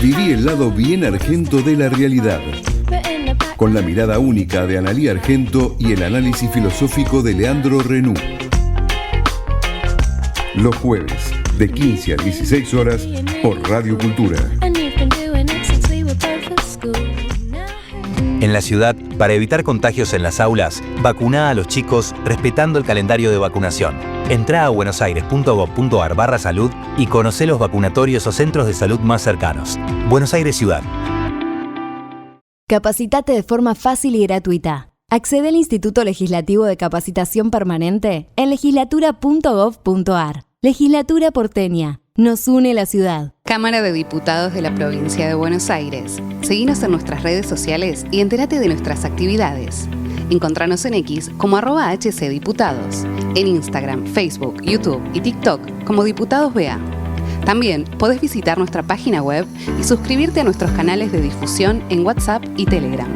Viví el lado bien argento de la realidad, con la mirada única de Analía Argento y el análisis filosófico de Leandro Renú. Los jueves, de 15 a 16 horas, por Radio Cultura. En la ciudad, para evitar contagios en las aulas, vacuná a los chicos respetando el calendario de vacunación. Entrá a buenosaires.gov.ar/salud y conocé los vacunatorios o centros de salud más cercanos. Buenos Aires Ciudad. Capacitate de forma fácil y gratuita. Accede al Instituto Legislativo de Capacitación Permanente en legislatura.gov.ar. Legislatura porteña. Nos une la ciudad. Cámara de Diputados de la Provincia de Buenos Aires. Seguinos en nuestras redes sociales y entérate de nuestras actividades. Encontranos en X como @HCDiputados. En Instagram, Facebook, YouTube y TikTok como Diputados BA. También podés visitar nuestra página web y suscribirte a nuestros canales de difusión en WhatsApp y Telegram.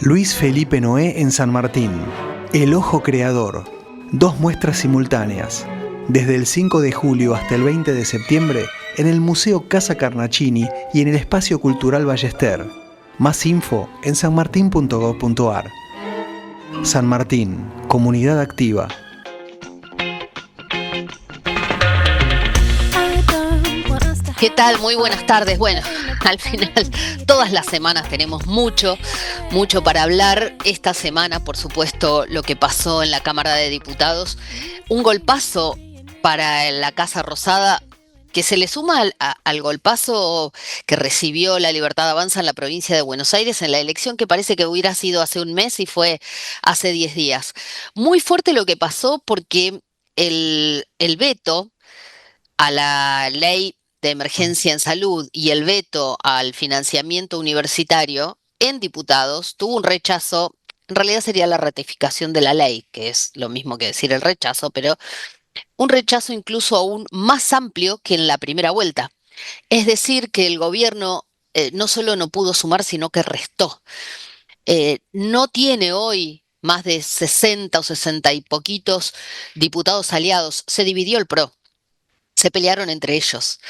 Luis Felipe Noé en San Martín. El Ojo Creador. 2 muestras simultáneas. Desde el 5 de julio hasta el 20 de septiembre en el Museo Casa Carnacini y en el Espacio Cultural Ballester. Más info en sanmartin.gov.ar. San Martín, comunidad activa. ¿Qué tal? Muy buenas tardes. Bueno, al final todas las semanas tenemos mucho para hablar. Esta semana, por supuesto, lo que pasó en la Cámara de Diputados, un golpazo para la Casa Rosada que se le suma al golpazo que recibió la Libertad Avanza en la provincia de Buenos Aires en la elección que parece que hubiera sido hace un mes y fue hace 10 días. Muy fuerte lo que pasó porque el veto a la ley de emergencia en salud y el veto al financiamiento universitario en diputados tuvo un rechazo, en realidad sería la ratificación de la ley, que es lo mismo que decir el rechazo, pero un rechazo incluso aún más amplio que en la primera vuelta. Es decir, que el gobierno no solo no pudo sumar, sino que restó. No tiene hoy más de 60 o 60 y poquitos diputados aliados. Se dividió el PRO. Se pelearon entre ellos.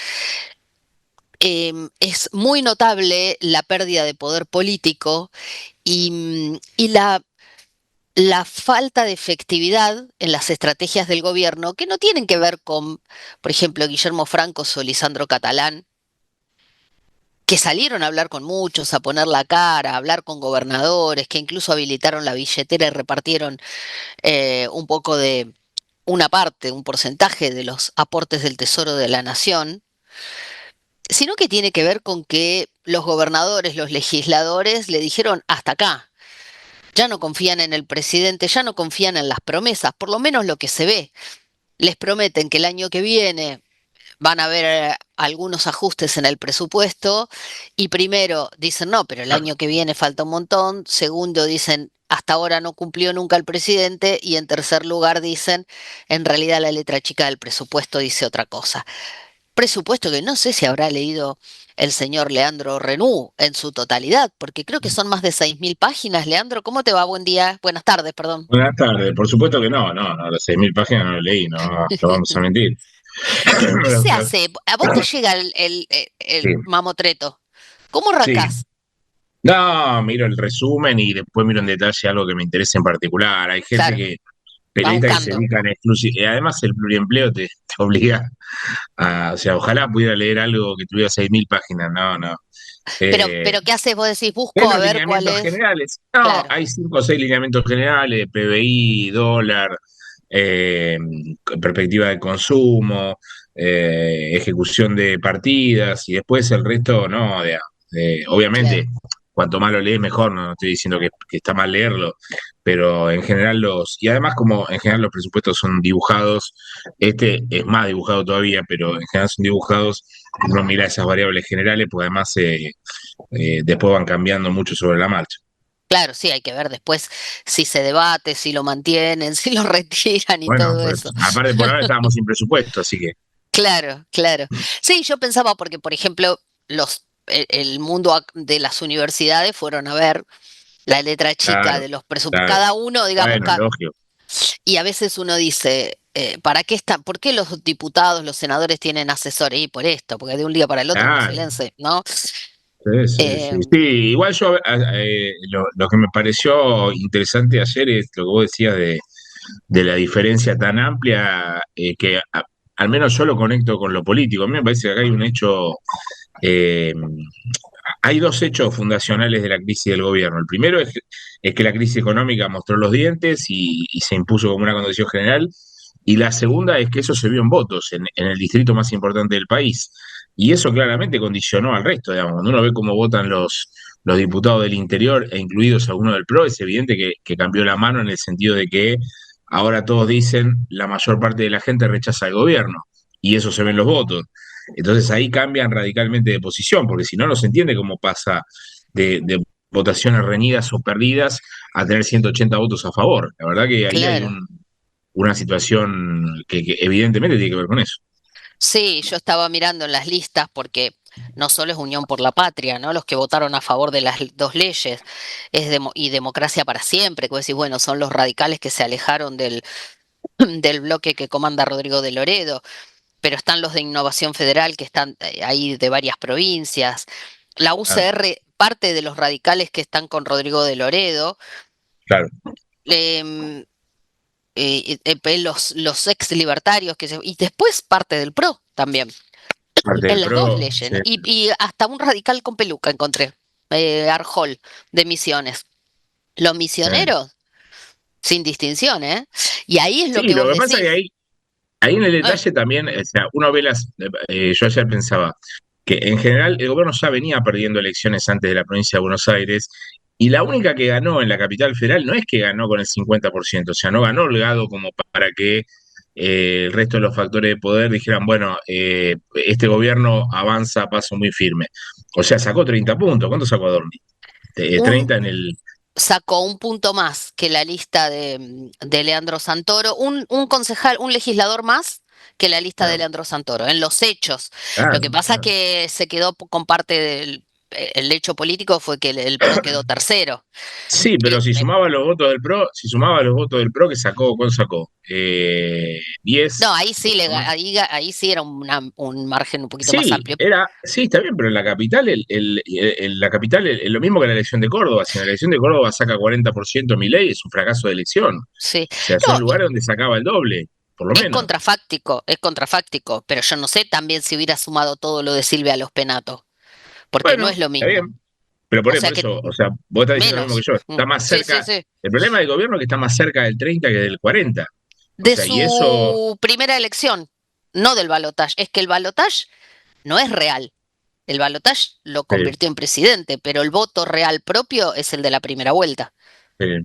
Es muy notable la pérdida de poder político y la falta de efectividad en las estrategias del gobierno, que no tienen que ver con, por ejemplo, Guillermo Francos o Lisandro Catalán, que salieron a hablar con muchos, a poner la cara, a hablar con gobernadores, que incluso habilitaron la billetera y repartieron un poco de una parte, un porcentaje de los aportes del Tesoro de la Nación, sino que tiene que ver con que los gobernadores, los legisladores le dijeron hasta acá. Ya no confían en el presidente, ya no confían en las promesas, por lo menos lo que se ve. Les prometen que el año que viene van a haber algunos ajustes en el presupuesto y primero dicen no, pero el año que viene falta un montón. Segundo dicen hasta ahora no cumplió nunca el presidente y en tercer lugar dicen en realidad la letra chica del presupuesto dice otra cosa. Presupuesto que no sé si habrá leído el señor Leandro Renú en su totalidad, porque creo que son más de 6.000 páginas. Leandro, ¿cómo te va? Buen día. Buenas tardes, perdón. Buenas tardes, por supuesto que no, las 6.000 páginas no lo leí, no vamos a mentir. ¿Qué se hace? ¿A vos te llega el Sí. mamotreto? ¿Cómo Sí. arrancás? No, miro el resumen y después miro en detalle algo que me interese en particular. Hay gente Claro, que, va periodistas que se buscando. dedican exclusivamente, además el pluriempleo te obliga o sea, ojalá pudiera leer algo que tuviera 6.000 páginas, no. Pero ¿qué haces? Vos decís, En busco a los ver cuál lineamientos es. generales, no, Claro, hay 5 o 6 lineamientos generales, PBI, dólar, perspectiva de consumo, ejecución de partidas, y después el resto, no, obviamente, claro. cuanto más lo lees, mejor, no estoy diciendo que está mal leerlo, pero en general y además como en general los presupuestos son dibujados, este es más dibujado todavía, pero en general son dibujados, uno mira esas variables generales, pues además después van cambiando mucho sobre la marcha. Claro, sí, hay que ver después si se debate, si lo mantienen, si lo retiran y Bueno, todo pues eso. aparte por ahora estábamos sin presupuesto, así que Claro, claro. Sí, yo pensaba porque, por ejemplo, el mundo de las universidades fueron a ver la letra chica claro, de los presupuestos, claro. cada uno, digamos, Bueno, lógico. y a veces uno dice, ¿para qué están? ¿Por qué los diputados, los senadores tienen asesores? Y por esto, porque de un día para el otro uno se Claro. vence, ¿no? Sí, sí, Eh, sí. Sí, igual yo, lo que me pareció interesante ayer es lo que vos decías de la diferencia tan amplia, que al menos yo lo conecto con lo político. A mí me parece que acá hay un hecho, eh, hay dos hechos fundacionales de la crisis del gobierno. El primero es que la crisis económica mostró los dientes y se impuso como una condición general. Y la segunda es que eso se vio en votos en el distrito más importante del país. Y eso claramente condicionó al resto, digamos. Cuando uno ve cómo votan los diputados del interior, e incluidos algunos del PRO, es evidente que cambió la mano en el sentido de que ahora todos dicen la mayor parte de la gente rechaza al gobierno. Y eso se ve en los votos. Entonces ahí cambian radicalmente de posición, porque si no, no se entiende cómo pasa de votaciones reñidas o perdidas a tener 180 votos a favor. La verdad que ahí hay claro. una situación que evidentemente tiene que ver con eso. Sí, yo estaba mirando en las listas porque no solo es Unión por la Patria, ¿no? Los que votaron a favor de las dos leyes y Democracia para Siempre, que vos decís, bueno, son los radicales que se alejaron del bloque que comanda Rodrigo de Loredo, pero están los de Innovación Federal que están ahí de varias provincias. La Claro, UCR, parte de los radicales que están con Rodrigo de Loredo, claro, em, los ex libertarios, y después parte del PRO también. parte En del las dos PRO, leyes, sí. ¿no? Y hasta un radical con peluca encontré, Arjol, de Misiones. Los misioneros, sin distinción, ¿eh? Y ahí es lo Sí, que lo vos que pasa es que decís. ahí en el Eh, detalle también, o sea, uno ve yo ayer pensaba que en general el gobierno ya venía perdiendo elecciones antes de la provincia de Buenos Aires, y la única que ganó en la capital federal no es que ganó con el 50%, o sea, no ganó holgado como para que el resto de los factores de poder dijeran, bueno, este gobierno avanza a paso muy firme. O sea, sacó 30 puntos. ¿Cuánto sacó Adorni? un, 30 en el... Sacó un punto más que la lista de Leandro Santoro, un concejal, un legislador más que la lista de Claro, Leandro Santoro, en los hechos. Lo claro, que pasa claro. que se quedó con parte el hecho político fue que el PRO quedó tercero. Sí, pero Y si sumaba los votos del PRO, si sumaba los votos del PRO, que sacó, ¿cuánto sacó? no, 10, ahí sí, mucho más. ahí sí era un margen un poquito más Sí, amplio. sí, está bien, pero en la capital, la capital es lo mismo que la elección de Córdoba. Si en la elección de Córdoba saca 40% Milei, es un fracaso de elección. O Sí. sea, son No, lugares donde sacaba el doble, por lo menos. es contrafáctico, pero yo no sé también si hubiera sumado todo lo de Silvia Los Penato, porque no es Bueno, lo está mismo. bien. Pero O por sea que eso, o sea, vos estás diciendo lo mismo que menos. yo. Está más Sí, sí, cerca. sí. El problema del gobierno es que está más cerca del 30 que del 40. O De sea, y eso. su primera elección, no del balotaje. Es que el balotaje no es real. El balotaje lo eh, convirtió en presidente, pero el voto real propio es el de la primera vuelta, eh,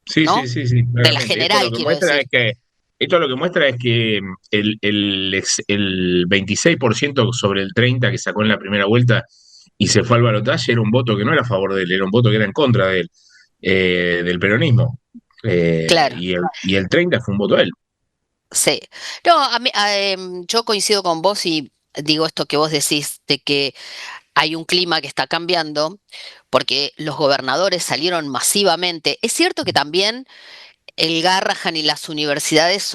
sí, sí, ¿no? sí, sí, De la claramente. Esto lo general, que quiero muestra decir. es que. Esto lo que muestra es que el 26% sobre el 30 que sacó en la primera vuelta y se fue al balotaje era un voto que no era a favor de él, era un voto que era en contra de él, del peronismo. Claro. Y el 30 fue un voto a él. Sí. No, yo coincido con vos y digo esto que vos decís, de que hay un clima que está cambiando, porque los gobernadores salieron masivamente. Es cierto que también el Garrahan y las universidades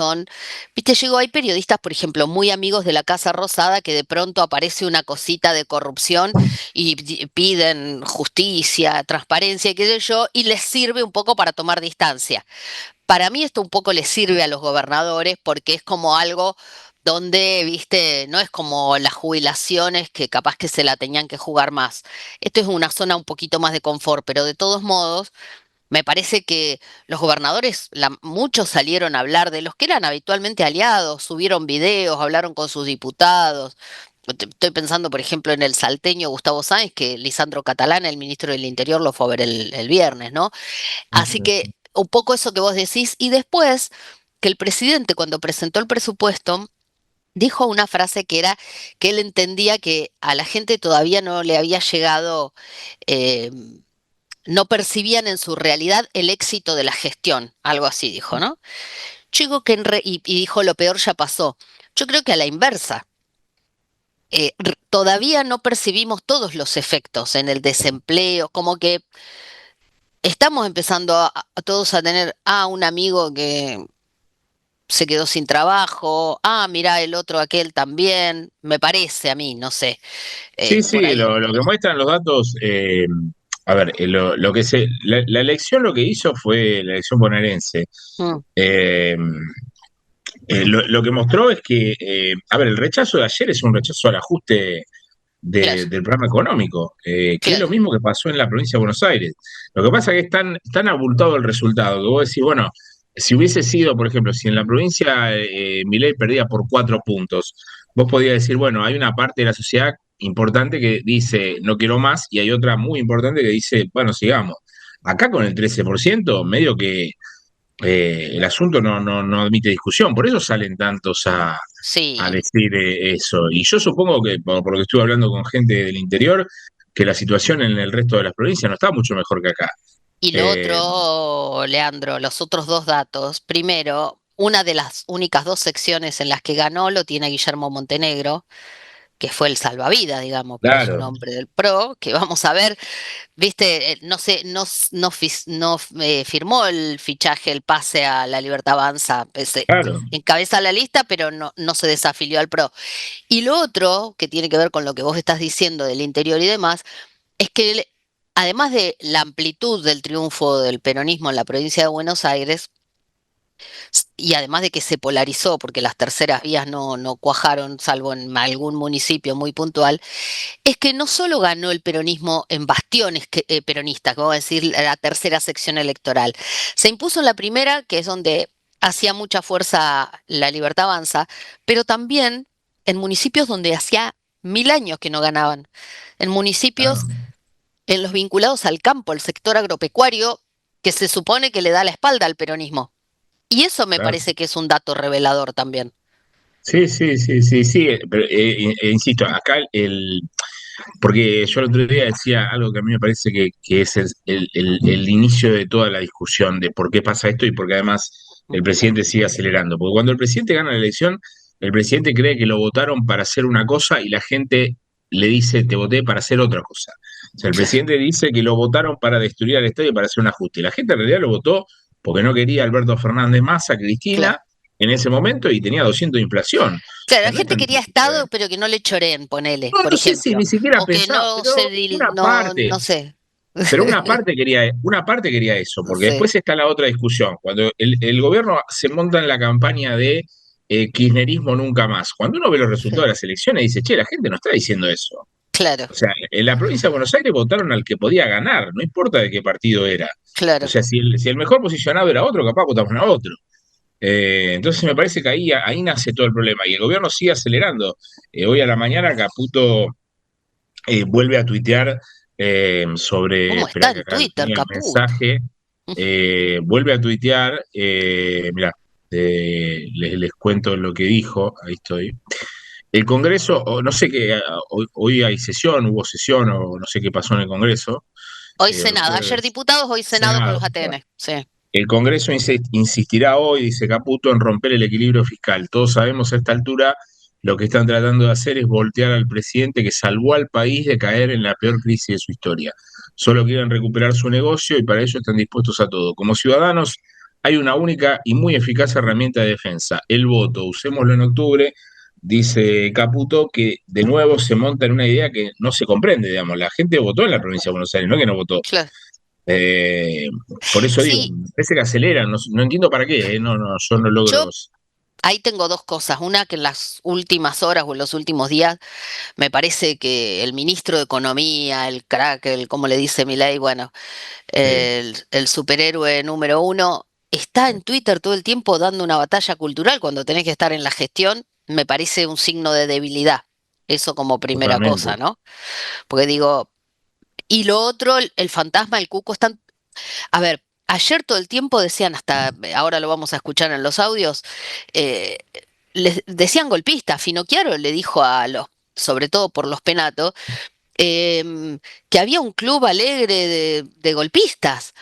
viste, hay periodistas, por ejemplo, muy amigos de la Casa Rosada, que de pronto aparece una cosita de corrupción y piden justicia, transparencia y qué sé yo, y les sirve un poco para tomar distancia. Para mí esto un poco les sirve a los gobernadores porque es como algo donde, viste, no es como las jubilaciones que capaz que se la tenían que jugar más. Esto es una zona un poquito más de confort, pero de todos modos, me parece que los gobernadores, muchos salieron a hablar de los que eran habitualmente aliados, subieron videos, hablaron con sus diputados. Estoy pensando, por ejemplo, en el salteño Gustavo Sáenz, que Lisandro Catalán, el ministro del Interior, lo fue a ver el viernes, ¿no? Así que un poco eso que vos decís. Y después, que el presidente, cuando presentó el presupuesto, dijo una frase que era que él entendía que a la gente todavía no le había llegado, eh, no percibían en su realidad el éxito de la gestión, algo así dijo, ¿no? Yo digo que y dijo lo peor ya pasó. Yo creo que a la inversa. Todavía no percibimos todos los efectos en el desempleo, como que estamos empezando a todos a tener un amigo que se quedó sin trabajo, mirá, el otro aquel también, me parece a mí, no sé, Sí, por sí, ahí. lo que muestran los datos, a ver, lo que la elección lo que hizo fue la elección bonaerense. Mm, Eh, lo que mostró es que, a ver, el rechazo de ayer es un rechazo al ajuste claro, del programa económico, que es lo claro. mismo que pasó en la provincia de Buenos Aires. Lo que pasa es que es tan abultado el resultado que vos decís, bueno, si hubiese sido, por ejemplo, si en la provincia Milei perdía por 4 puntos, vos podías decir, bueno, hay una parte de la sociedad importante que dice no quiero más y hay otra muy importante que dice, bueno, sigamos. Acá con el 13%, medio que el asunto no admite discusión, por eso salen tantos a Sí. decir eso. Y yo supongo que, por lo que estuve hablando con gente del interior, que la situación en el resto de las provincias no está mucho mejor que acá. Y lo Eh, otro, Leandro, los otros dos datos. Primero, una de las únicas dos secciones en las que ganó lo tiene Guillermo Montenegro, que fue el salvavidas, digamos, pero es un claro, hombre del PRO, que vamos a ver, viste, no sé, firmó el fichaje, el pase a la Libertad Avanza, claro, encabeza la lista, pero no se desafilió al PRO. Y lo otro, que tiene que ver con lo que vos estás diciendo del interior y demás, es que además de la amplitud del triunfo del peronismo en la provincia de Buenos Aires, y además de que se polarizó porque las terceras vías no cuajaron, salvo en algún municipio muy puntual, es que no solo ganó el peronismo en bastiones peronistas, como decir la tercera sección electoral, se impuso en la primera, que es donde hacía mucha fuerza la Libertad Avanza, pero también en municipios donde hacía 1000 años que no ganaban, en municipios claro, en los vinculados al campo, el sector agropecuario, que se supone que le da la espalda al peronismo. Y eso me claro. parece que es un dato revelador también. Sí, sí, sí, sí, sí, pero insisto, acá porque yo el otro día decía algo que a mí me parece que es el inicio de toda la discusión de por qué pasa esto y por qué además el presidente sigue acelerando. Porque cuando el presidente gana la elección, el presidente cree que lo votaron para hacer una cosa y la gente le dice, te voté para hacer otra cosa. O sea, el Claro, presidente dice que lo votaron para destruir al Estado y para hacer un ajuste. Y la gente en realidad lo votó porque no quería a Alberto Fernández Massa, claro. Cristina, en ese momento y tenía 200 de inflación. O Claro, la sea, no es gente tan quería difícil de ver. Estado, pero que no le choreen, ponele, No, por no sé si ejemplo. ni siquiera O que pensaba, no se, pero no sé. una parte quería eso, porque Sí, después está la otra discusión. Cuando el gobierno se monta en la campaña de kirchnerismo nunca más, cuando uno ve los resultados sí, de las elecciones dice, che, la gente no está diciendo eso. claro, O sea, en la provincia de Buenos Aires votaron al que podía ganar, no importa de qué partido era. O claro. sea, si el mejor posicionado era otro, capaz votamos a otro. Entonces me parece que ahí nace todo el problema y el gobierno sigue acelerando. Hoy a la mañana Caputo vuelve a tuitear sobre, ¿Cómo está espera que en acá Twitter, tenía el Caputo? mensaje, vuelve a tuitear, les cuento lo que dijo, ahí estoy. El Congreso, no sé qué, hoy hay sesión, hubo sesión o no sé qué pasó en el Congreso, Hoy los Senado, ayer jueves, diputados, hoy Senado con los Senado. ATN. Sí, El Congreso insistirá hoy, dice Caputo, en romper el equilibrio fiscal. Todos sabemos a esta altura lo que están tratando de hacer es voltear al presidente que salvó al país de caer en la peor crisis de su historia. Solo quieren recuperar su negocio y para ello están dispuestos a todo. Como ciudadanos hay una única y muy eficaz herramienta de defensa, el voto. Usémoslo en octubre, dice Caputo, que de nuevo se monta en una idea que no se comprende, digamos. La gente votó en la provincia de Buenos Aires, no que no votó. claro. Eh, por eso digo, Sí, me parece que aceleran, no entiendo para qué, no, yo no yo logro. ahí tengo dos cosas. Una, que en las últimas horas o en los últimos días me parece que el ministro de Economía, el crack, como le dice Milei, bueno, el superhéroe número uno, está en Twitter todo el tiempo dando una batalla cultural cuando tenés que estar en la gestión, me parece un signo de debilidad. Eso como primera cosa, Totalmente. ¿no? Porque digo, y lo otro, el fantasma, el cuco, están, a ver, ayer todo el tiempo decían, hasta ahora lo vamos a escuchar en los audios, eh, les decían golpistas. Finocchiaro le dijo a los, sobre todo por los penatos, que había un club alegre de golpistas,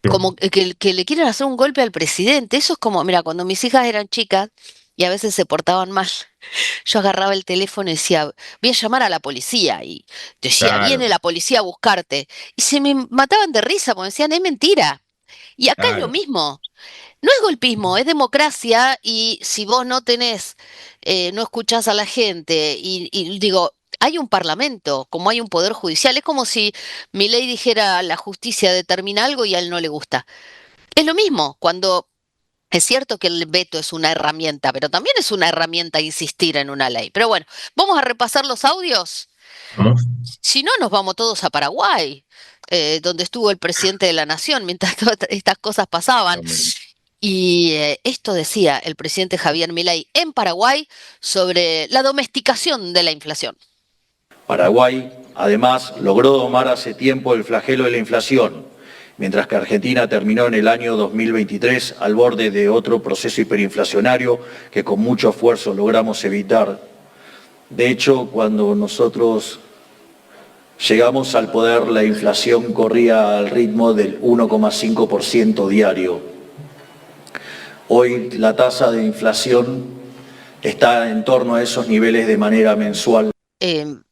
Sí, como que le quieren hacer un golpe al presidente. Eso es como, mira, cuando mis hijas eran chicas y a veces se portaban mal, yo agarraba el teléfono y decía, voy a llamar a la policía. Y decía, claro, viene la policía a buscarte. Y se me mataban de risa porque decían, es mentira. Y acá es lo Claro. mismo. No es golpismo, es democracia y si vos no tenés, no escuchás a la gente y digo, hay un parlamento, como hay un poder judicial, es como si Milei dijera la justicia determina algo y a él no le gusta. Es lo mismo, cuando es cierto que el veto es una herramienta, pero también es una herramienta insistir en una ley. Pero bueno, vamos a repasar los audios. Vamos. Si no, nos vamos todos a Paraguay, donde estuvo el presidente de la nación mientras todas estas cosas pasaban. Y esto decía el presidente Javier Milei en Paraguay sobre la domesticación de la inflación. Paraguay, además, logró domar hace tiempo el flagelo de la inflación, mientras que Argentina terminó en el año 2023 al borde de otro proceso hiperinflacionario que con mucho esfuerzo logramos evitar. De hecho, cuando nosotros llegamos al poder, la inflación corría al ritmo del 1,5% diario. Hoy la tasa de inflación está en torno a esos niveles de manera mensual.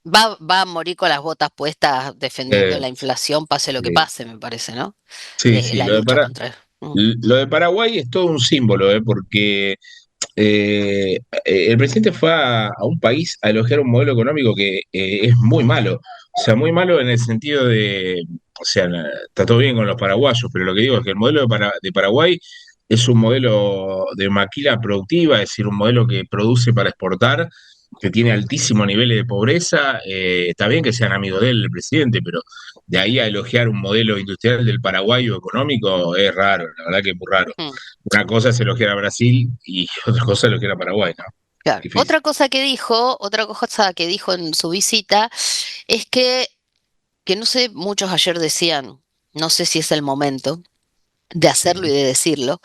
Va a morir con las botas puestas defendiendo Eh, la inflación, pase lo que sí, pase, me parece, ¿no? sí, sí, La lo de, lucha contra... lo de Paraguay es todo un símbolo, porque el presidente fue a un país a elogiar un modelo económico que es muy malo. O sea, muy malo en el sentido de, o sea, está todo bien con los paraguayos, pero lo que digo es que el modelo de Paraguay es un modelo de maquila productiva, es decir, un modelo que produce para exportar, que tiene altísimos niveles de pobreza. Está bien que sean amigos de él, el presidente, pero de ahí a elogiar un modelo industrial del paraguayo económico es raro, la verdad que es muy raro. Mm, Una cosa es elogiar a Brasil y otra cosa es elogiar a Paraguay, ¿no? claro. Difícil. Otra cosa que dijo en su visita es que no sé, muchos ayer decían, no sé si es el momento de hacerlo y de decirlo,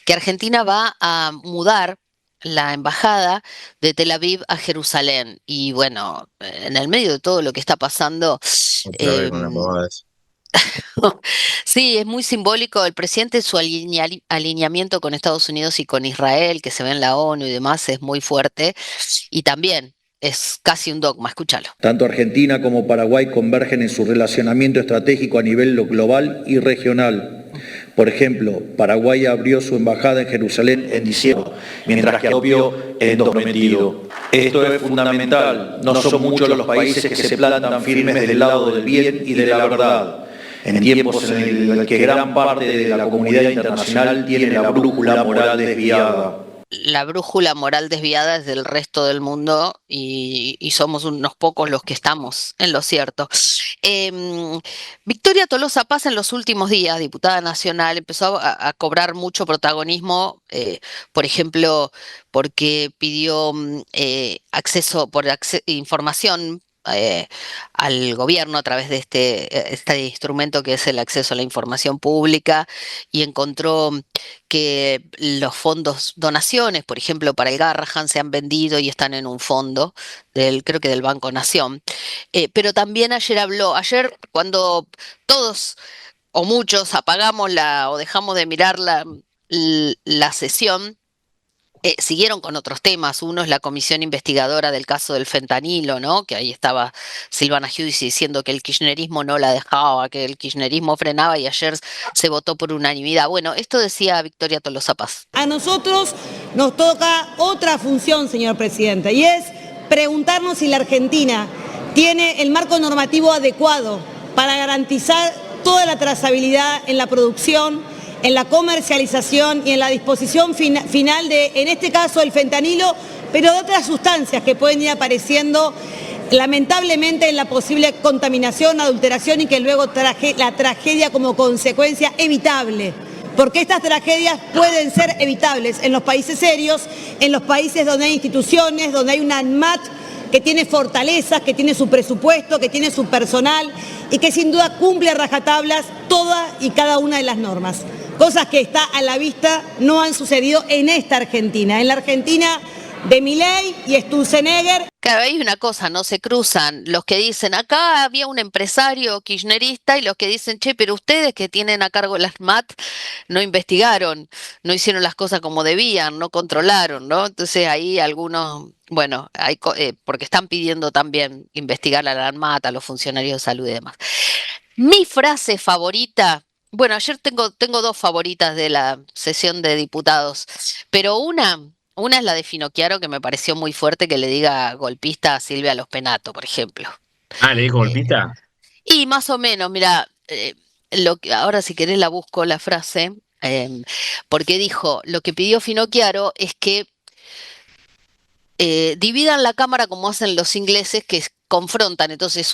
que Argentina va a mudar la embajada de Tel Aviv a Jerusalén. Y bueno, en el medio de todo lo que está pasando, Otra vez con la em, pavada esa. sí, es muy simbólico. El presidente, su alineamiento con Estados Unidos y con Israel, que se ve en la ONU y demás, es muy fuerte. Y también es casi un dogma, escúchalo. Tanto Argentina como Paraguay convergen en su relacionamiento estratégico a nivel global y regional. Por ejemplo, Paraguay abrió su embajada en Jerusalén en diciembre, mientras que Ethiopia en 2022. Esto es fundamental. No son muchos los países que se plantan firmes del lado del bien y de la verdad. En tiempos en el que gran parte de la comunidad internacional tiene la brújula moral desviada. La brújula moral desviada es del resto del mundo y somos unos pocos los que estamos en lo cierto. Victoria Tolosa Paz en los últimos días, diputada nacional, empezó a cobrar mucho protagonismo, por ejemplo, porque pidió acceso por información al gobierno a través de este instrumento que es el acceso a la información pública y encontró que los fondos donaciones, por ejemplo, para el Garrahan se han vendido y están en un fondo creo que del Banco Nación. Pero también ayer cuando todos o muchos apagamos o dejamos de mirar la sesión, siguieron con otros temas. Uno es la comisión investigadora del caso del fentanilo, ¿no? Que ahí estaba Silvana Giudice diciendo que el kirchnerismo no la dejaba, que el kirchnerismo frenaba y ayer se votó por unanimidad. Bueno, esto decía Victoria Tolosa Paz. A nosotros nos toca otra función, señor presidente, y es preguntarnos si la Argentina tiene el marco normativo adecuado para garantizar toda la trazabilidad en la producción, en la comercialización y en la disposición final de, en este caso, el fentanilo, pero de otras sustancias que pueden ir apareciendo lamentablemente en la posible contaminación, adulteración y que luego la tragedia como consecuencia evitable. Porque estas tragedias pueden ser evitables en los países serios, en los países donde hay instituciones, donde hay una ANMAT que tiene fortalezas, que tiene su presupuesto, que tiene su personal y que sin duda cumple a rajatablas todas y cada una de las normas. Cosas que está a la vista no han sucedido en esta Argentina. En la Argentina de Milei y Sturzenegger. Claro, hay una cosa, no se cruzan los que dicen acá había un empresario kirchnerista y los que dicen, che, pero ustedes que tienen a cargo las MAT no investigaron, no hicieron las cosas como debían, no controlaron, ¿no? Entonces ahí algunos, bueno, porque están pidiendo también investigar a la ANMAT, a los funcionarios de salud y demás. Mi frase favorita Bueno, ayer tengo dos favoritas de la sesión de diputados, pero una es la de Finocchiaro, que me pareció muy fuerte que le diga golpista a Silvia Lospenato, por ejemplo. Ah, ¿le dijo Eh, golpista? y más o menos, mira, ahora si querés la busco la frase, porque dijo, lo que pidió Finocchiaro es que dividan la cámara como hacen los ingleses que confrontan, entonces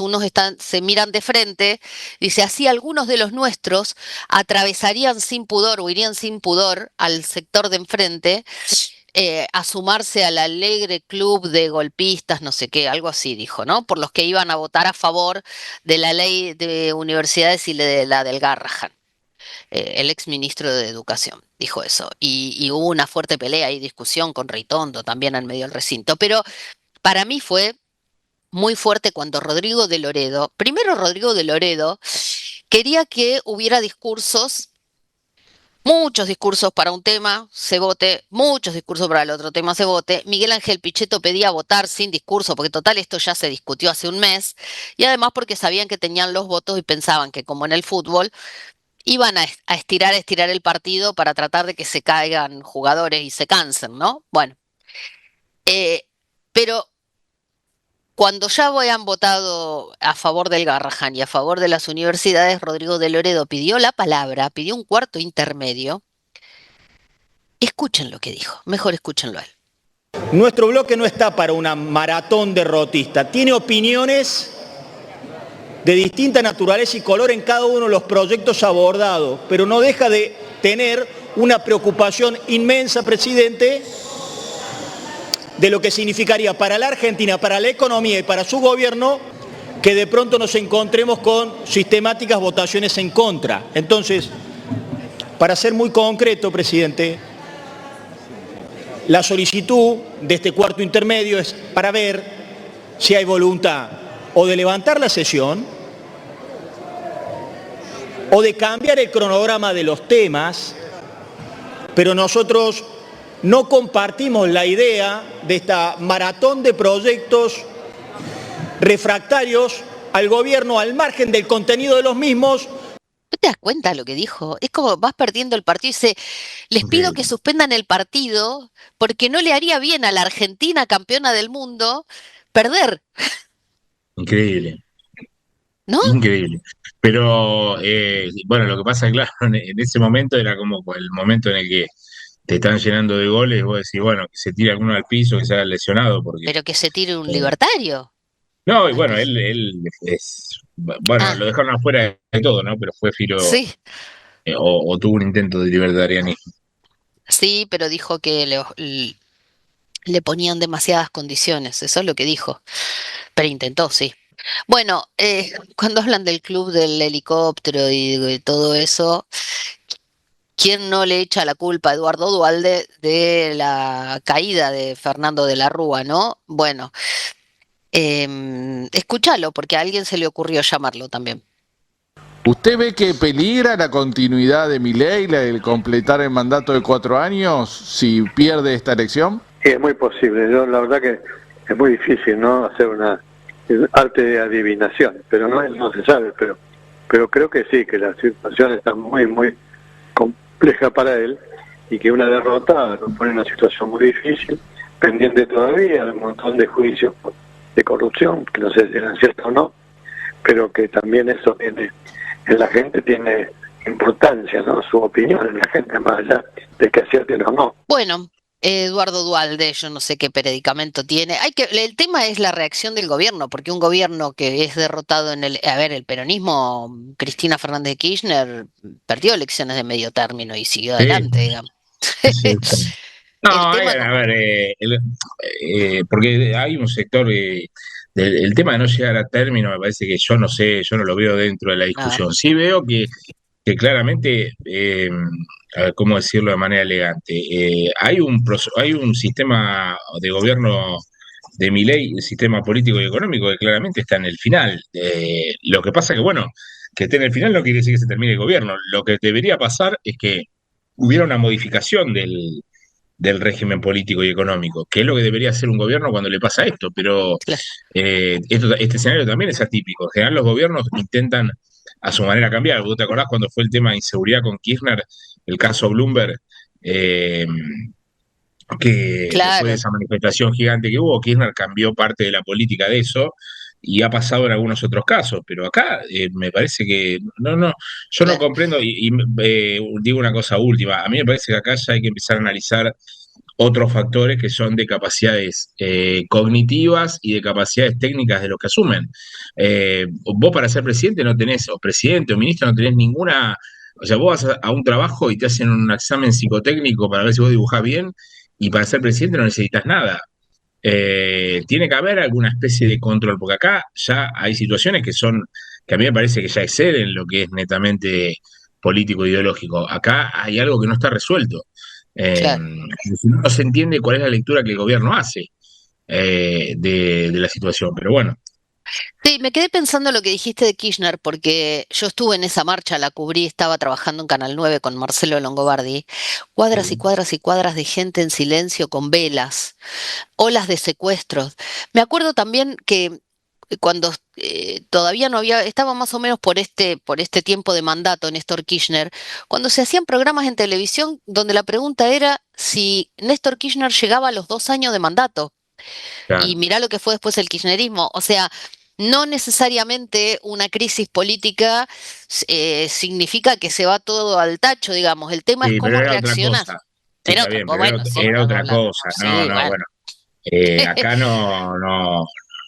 se miran de frente, dice, así algunos de los nuestros atravesarían sin pudor o irían sin pudor al sector de enfrente a sumarse al alegre club de golpistas, no sé qué, algo así dijo, ¿no? Por los que iban a votar a favor de la ley de universidades y de la del Garrahan. El ex ministro de Educación dijo eso. Y hubo una fuerte pelea y discusión con Reitondo también en medio del recinto. Pero para mí fue muy fuerte cuando primero Rodrigo de Loredo, quería que hubiera muchos discursos para un tema, se vote, muchos discursos para el otro tema, se vote. Miguel Ángel Pichetto pedía votar sin discurso, porque total esto ya se discutió hace un mes, y además porque sabían que tenían los votos y pensaban que como en el fútbol, iban a estirar el partido para tratar de que se caigan jugadores y se cansen, ¿no? Bueno, eh, pero cuando ya habían votado a favor del Garrahan y a favor de las universidades, Rodrigo de Loredo pidió la palabra, pidió un cuarto intermedio. Escuchen lo que dijo, mejor escúchenlo a él. Nuestro bloque no está para una maratón derrotista, tiene opiniones de distinta naturaleza y color en cada uno de los proyectos abordados, pero no deja de tener una preocupación inmensa, presidente, de lo que significaría para la Argentina, para la economía y para su gobierno, que de pronto nos encontremos con sistemáticas votaciones en contra. Entonces, para ser muy concreto, presidente, la solicitud de este cuarto intermedio es para ver si hay voluntad o de levantar la sesión o de cambiar el cronograma de los temas, pero nosotros no compartimos la idea de esta maratón de proyectos refractarios al gobierno al margen del contenido de los mismos. ¿No te das cuenta de lo que dijo? Es como vas perdiendo el partido y dice, les pido que suspendan el partido porque no le haría bien a la Argentina, campeona del mundo, perder. Increíble. ¿No? Increíble. Pero, bueno, lo que pasa, claro, en ese momento era como el momento en el que te están llenando de goles, vos decís, bueno, que se tire alguno al piso, que se haya lesionado, porque... Pero que se tire un libertario. No, y bueno, él es... Bueno, lo dejaron afuera de todo, ¿no? Pero fue Filo... Sí. O tuvo un intento de libertarianismo. Sí, pero dijo que le ponían demasiadas condiciones, eso es lo que dijo. Pero intentó, sí. Bueno, cuando hablan del club del helicóptero y de todo eso, ¿quién no le echa la culpa a Eduardo Duhalde de la caída de Fernando de la Rúa, no? Bueno, escúchalo, porque a alguien se le ocurrió llamarlo también. ¿Usted ve que peligra la continuidad de Milei, la de completar el mandato de 4 años, si pierde esta elección? Sí, es muy posible. Yo, la verdad que es muy difícil, ¿no?, hacer una arte de adivinación, pero no se sabe, pero creo que sí, que la situación está muy, muy compleja para él y que una derrota nos pone en una situación muy difícil, pendiente todavía de un montón de juicios de corrupción, que no sé si eran ciertos o no, pero que también eso tiene, en la gente tiene importancia, ¿no?, su opinión en la gente, más allá de que acierten o no. Bueno, Eduardo Duhalde, yo no sé qué predicamento tiene. El tema es la reacción del gobierno, porque un gobierno que es derrotado el peronismo, Cristina Fernández de Kirchner, perdió elecciones de medio término y siguió adelante, digamos. No, a ver, porque hay un sector, el tema de no llegar a término, me parece que yo no sé, yo no lo veo dentro de la discusión. Sí veo que claramente, a ver, ¿cómo decirlo de manera elegante? Hay un sistema de gobierno de Milei, el sistema político y económico, que claramente está en el final. Lo que pasa que, bueno, que esté en el final no quiere decir que se termine el gobierno. Lo que debería pasar es que hubiera una modificación del régimen político y económico, que es lo que debería hacer un gobierno cuando le pasa esto, pero este escenario también es atípico. En general los gobiernos intentan a su manera cambiar. ¿Vos te acordás cuando fue el tema de inseguridad con Kirchner, el caso Bloomberg? Que después de Claro. esa manifestación gigante que hubo, Kirchner cambió parte de la política de eso y ha pasado en algunos otros casos, pero acá me parece que yo no Claro. comprendo digo una cosa última, a mí me parece que acá ya hay que empezar a analizar otros factores que son de capacidades cognitivas y de capacidades técnicas de los que asumen. Vos para ser presidente no tenés, o presidente o ministro no tenés ninguna, o sea, vos vas a un trabajo y te hacen un examen psicotécnico para ver si vos dibujás bien, y para ser presidente no necesitas nada. Tiene que haber alguna especie de control, porque acá ya hay situaciones que a mí me parece que ya exceden lo que es netamente político ideológico. Acá hay algo que no está resuelto. Claro. No se entiende cuál es la lectura que el gobierno hace de la situación, pero bueno. Sí, me quedé pensando lo que dijiste de Kirchner, porque yo estuve en esa marcha, la cubrí, estaba trabajando en Canal 9 con Marcelo Longobardi, cuadras y cuadras y cuadras de gente en silencio con velas, olas de secuestros. Me acuerdo también que cuando todavía no había, estaba más o menos por este tiempo de mandato Néstor Kirchner, cuando se hacían programas en televisión donde la pregunta era si Néstor Kirchner llegaba a los 2 años de mandato. Y Claro. mirá lo que fue después el kirchnerismo. O sea, no necesariamente una crisis política significa que se va todo al tacho, digamos. El tema es Sí, pero cómo era otra reaccionas. cosa. Sí, Era está otra bien, cosa, pero bueno, sí, era no, no otra hablamos. cosa. No, Sí, no, bueno. bueno. Acá no,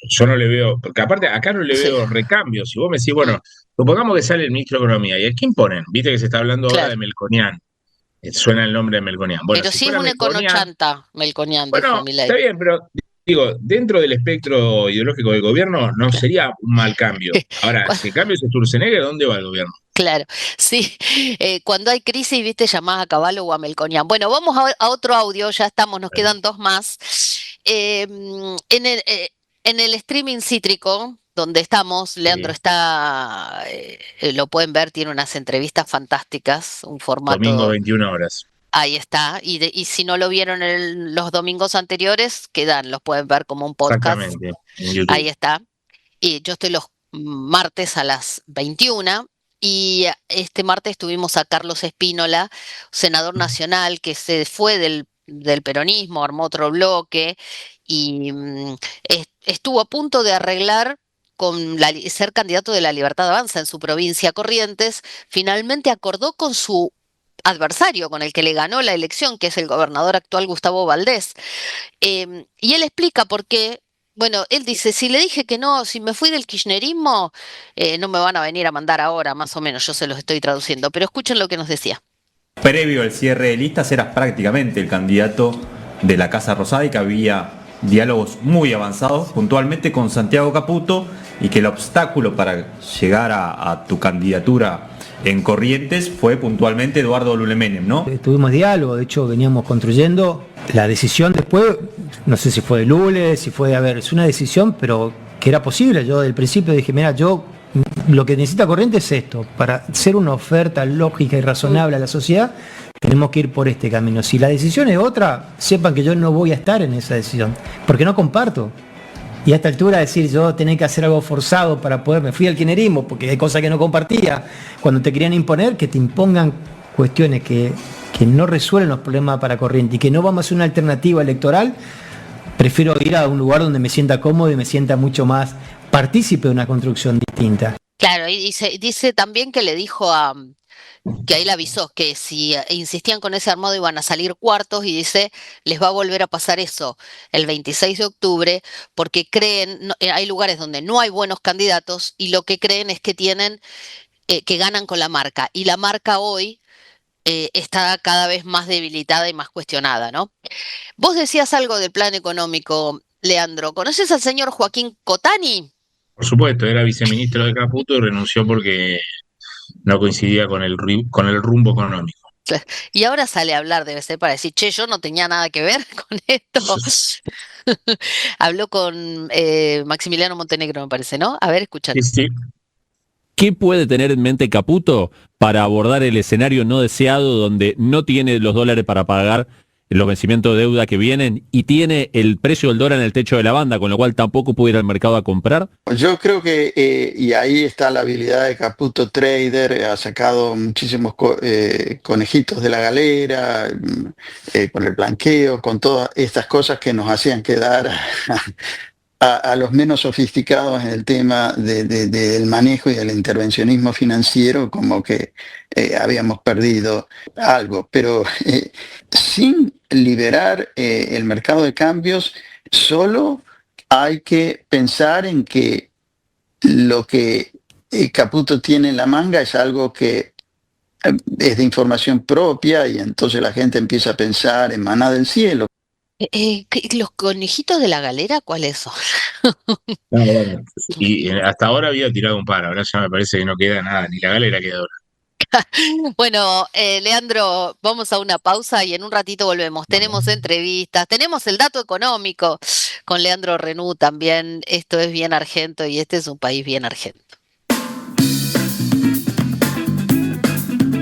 yo no le veo, porque aparte acá no le Sí, veo recambio. Si vos me decís, mm, bueno, supongamos que sale el ministro de Economía, ¿y a quién ponen? Viste que se está hablando ahora claro. de Melconian, suena el nombre de Melconian. Bueno, Pero si sí es fuera un Melconian, econochanta, Melconian, dijo bueno, está Milei. bien, pero digo, dentro del espectro ideológico del gobierno no Claro. sería un mal cambio. Ahora, Cu- si el cambio es Sturzenegger, ¿dónde va el gobierno? Claro, sí. Cuando hay crisis, viste, llamás a Caballo o a Melconian. Bueno, vamos a otro audio, ya estamos, nos quedan dos más. En el streaming cítrico, donde estamos, Leandro Sí. está, lo pueden ver, tiene unas entrevistas fantásticas, un Domingo formato, 21 horas. ahí está. Y si no lo vieron los domingos anteriores, quedan, los pueden ver como un podcast, Exactamente, en YouTube. ahí está. Y yo estoy los martes a las 21. Y este martes tuvimos a Carlos Espínola, senador nacional, que se fue del peronismo, armó otro bloque y estuvo a punto de arreglar con ser candidato de la Libertad Avanza en su provincia, Corrientes. Finalmente acordó con su adversario, con el que le ganó la elección, que es el gobernador actual Gustavo Valdés. Y él explica por qué. Bueno, él dice, si le dije que no, si me fui del kirchnerismo, no me van a venir a mandar ahora, más o menos, yo se los estoy traduciendo, pero escuchen lo que nos decía. Previo al cierre de listas eras prácticamente el candidato de la Casa Rosada y que había diálogos muy avanzados puntualmente con Santiago Caputo y que el obstáculo para llegar a tu candidatura en Corrientes fue puntualmente Eduardo Lule Menem, ¿no? Tuvimos diálogo, de hecho veníamos construyendo la decisión después, no sé si fue de Lule, si fue de, a ver, es una decisión, pero que era posible. Yo del principio dije, mira, yo lo que necesita Corrientes es esto, para ser una oferta lógica y razonable a la sociedad, tenemos que ir por este camino. Si la decisión es otra, sepan que yo no voy a estar en esa decisión, porque no comparto. Y a esta altura decir yo tenía que hacer algo forzado para poder, me fui al kirchnerismo porque hay cosas que no compartía, cuando te querían imponer, que te impongan cuestiones que no resuelven los problemas para Corrientes y que no vamos a hacer una alternativa electoral, prefiero ir a un lugar donde me sienta cómodo y me sienta mucho más partícipe de una construcción distinta. Claro, y dice también que le dijo que ahí le avisó que si insistían con ese armado iban a salir cuartos y dice, les va a volver a pasar eso el 26 de octubre porque creen, hay lugares donde no hay buenos candidatos y lo que creen es que tienen, que ganan con la marca y la marca hoy está cada vez más debilitada y más cuestionada, ¿no? Vos decías algo del plan económico, Leandro. ¿Conoces al señor Joaquín Cotani? Por supuesto, era viceministro de Caputo y renunció porque no coincidía con con el rumbo económico. Y ahora sale a hablar, debe ser para decir, che, yo no tenía nada que ver con esto. Habló con Maximiliano Montenegro, me parece, ¿no? A ver, escuchalo. Sí. ¿Qué puede tener en mente Caputo para abordar el escenario no deseado donde no tiene los dólares para pagar los vencimientos de deuda que vienen y tiene el precio del dólar en el techo de la banda, con lo cual tampoco puede ir al mercado a comprar? Yo creo que, y ahí está la habilidad de Caputo Trader, ha sacado muchísimos conejitos de la galera, con el blanqueo, con todas estas cosas que nos hacían quedar a los menos sofisticados en el tema del manejo y del intervencionismo financiero, como que habíamos perdido algo. Pero sin liberar el mercado de cambios, solo hay que pensar en que lo que Caputo tiene en la manga es algo que es de información propia, y entonces la gente empieza a pensar en maná del cielo. ¿Los conejitos de la galera cuáles son? No, bueno, y hasta ahora había tirado un par, ahora ya me parece que no queda nada, ni la galera queda ahora. Bueno, Leandro, vamos a una pausa y en un ratito volvemos. Tenemos entrevistas, tenemos el dato económico con Leandro Renú también. Esto es Bien Argento y este es un país bien argento.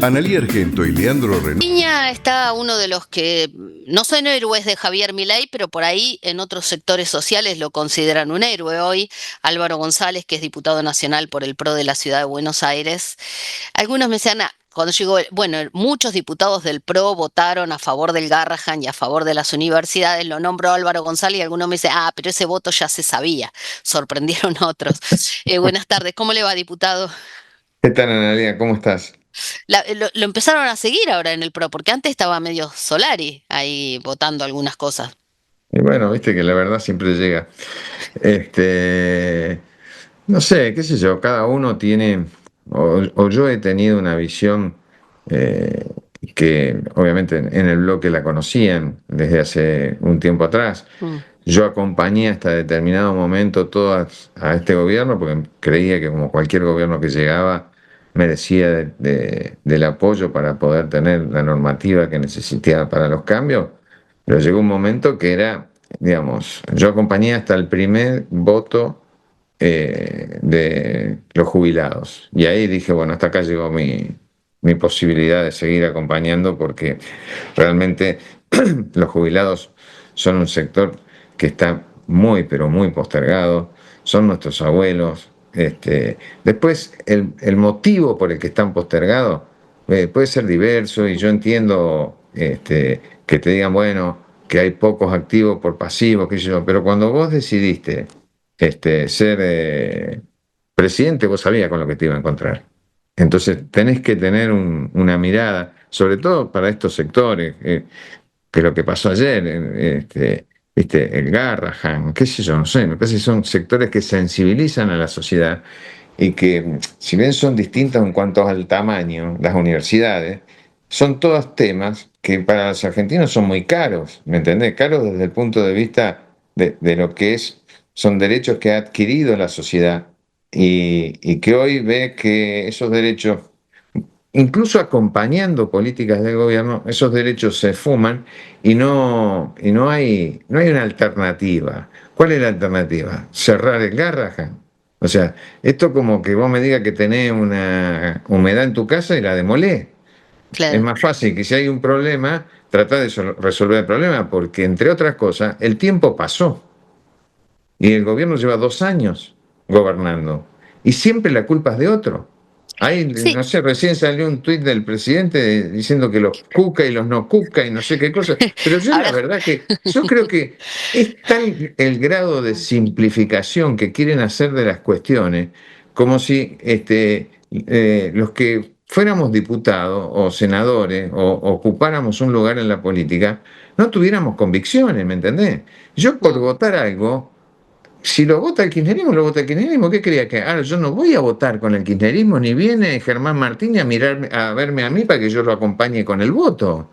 Analía Argento y Leandro Renú. Piña está uno de los que no son héroes de Javier Milei, pero por ahí en otros sectores sociales lo consideran un héroe hoy. Álvaro González, que es diputado nacional por el PRO de la Ciudad de Buenos Aires. Algunos me decían, cuando llegó, bueno, muchos diputados del PRO votaron a favor del Garrahan y a favor de las universidades, lo nombró Álvaro González y algunos me dicen, pero ese voto ya se sabía. Sorprendieron otros. Buenas tardes, ¿cómo le va, diputado? ¿Qué tal, Analia? ¿Cómo estás? Lo empezaron a seguir ahora en el PRO, porque antes estaba medio Solari ahí votando algunas cosas. Y bueno, viste que la verdad siempre llega. No sé, qué sé yo, cada uno tiene, o yo he tenido una visión que obviamente en el bloque la conocían desde hace un tiempo atrás. Yo acompañé hasta determinado momento a este gobierno porque creía que como cualquier gobierno que llegaba merecía del apoyo para poder tener la normativa que necesitaba para los cambios, pero llegó un momento que era, digamos, yo acompañé hasta el primer voto de los jubilados, y ahí dije, bueno, hasta acá llegó mi posibilidad de seguir acompañando, porque realmente los jubilados son un sector que está muy, pero muy postergado, son nuestros abuelos. Después, el motivo por el que están postergados puede ser diverso, y yo entiendo que te digan, bueno, que hay pocos activos por pasivos, qué sé yo, pero cuando vos decidiste ser presidente, vos sabías con lo que te iba a encontrar. Entonces tenés que tener una mirada, sobre todo para estos sectores, que lo que pasó ayer, el Garrahan, qué sé yo, no sé, me parece que son sectores que sensibilizan a la sociedad y que, si bien son distintas en cuanto al tamaño, las universidades, son todos temas que para los argentinos son muy caros, ¿me entendés? Caros desde el punto de vista de lo que son derechos que ha adquirido la sociedad y que hoy ve que esos derechos, incluso acompañando políticas del gobierno, esos derechos se fuman y no hay una alternativa. ¿Cuál es la alternativa? Cerrar el Garrahan. O sea, esto como que vos me digas que tenés una humedad en tu casa y la demolés. Claro. Es más fácil que si hay un problema, tratar de resolver el problema, porque entre otras cosas, el tiempo pasó. Y el gobierno lleva 2 años gobernando. Y siempre la culpa es de otro. Ahí, sí. No sé, recién salió un tuit del presidente diciendo que los cuca y los no cuca y no sé qué cosa. Pero yo la verdad que yo creo que es tal el grado de simplificación que quieren hacer de las cuestiones, como si los que fuéramos diputados o senadores o ocupáramos un lugar en la política, no tuviéramos convicciones, ¿me entendés? Yo por votar algo, si lo vota el kirchnerismo, lo vota el kirchnerismo. ¿Qué quería que ahora yo no voy a votar con el kirchnerismo, ni viene Germán Martínez a verme a mí para que yo lo acompañe con el voto?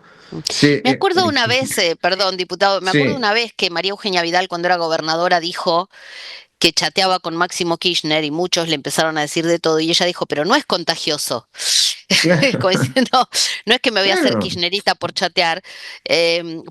Sí, me acuerdo una vez, perdón, diputado, me acuerdo una vez que María Eugenia Vidal, cuando era gobernadora, dijo que chateaba con Máximo Kirchner y muchos le empezaron a decir de todo y ella dijo, pero no es contagioso. Como diciendo, no es que me voy a hacer Claro. kirchnerista por chatear,